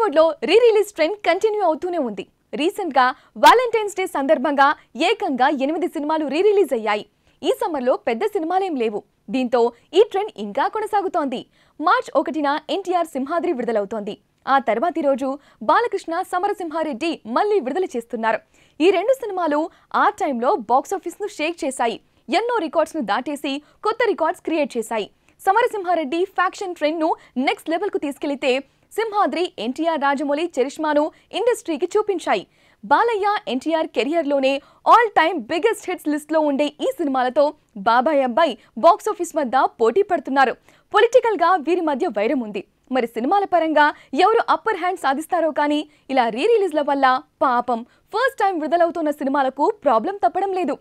టాలీవుడ్ లో re release trend continue అవుతూనే ఉంది. రీసెంట్ గా వాలంటైన్స్ డే సందర్భంగా ఏకంగా 8 సినిమాలు రీ రిలీజ్ అయ్యాయి. ఈ సమ్మర్ లో పెద్ద సినిమాలేం లేవు. దీంతో ఈ ట్రెండ్ ఇంకా కొనసాగుతోంది. మార్చ్ 1న ఎన్టీఆర్ సింహాద్రి విడుదలవుతోంది. ఆ తర్వాతి రోజు బాలకృష్ణ సమరసింహారెడ్డి మళ్ళీ విడుదల చేస్తున్నారు. ఈ రెండు సినిమాలు ఆ టైంలో బాక్సాఫీస్ ను షేక్ చేశాయి. ఎన్నో రికార్డ్స్ ను దాటేసి కొత్త రికార్డ్స్ క్రియేట్ చేశాయి. సమరసింహారెడ్డి ఫ్యాక్షన్ ట్రెండ్ ను నెక్స్ట్ లెవెల్ కు తీసుకెళ్లితే సింహాద్రి ఎన్టీఆర్ రాజమౌళి చరిష్మాను ఇండస్ట్రీకి చూపించాయి. బాలయ్య ఎన్టీఆర్ కెరియర్ లోనే all time biggest hits list లో ఉండే ఈ సినిమాలతో బాబాయ్ అబ్బాయి బాక్సాఫీస్ వద్ద పోటీ పడుతున్నారు. పొలిటికల్ గా వీరి మధ్య వైరం ఉంది. మరి సినిమాల పరంగా ఎవరు అప్పర్ హ్యాండ్ సాధిస్తారో కానీ ఇలా రీ రిలీజ్ల వల్ల పాపం ఫస్ట్ టైం విడుదలవుతున్న సినిమాలకు ప్రాబ్లం తప్పడం లేదు.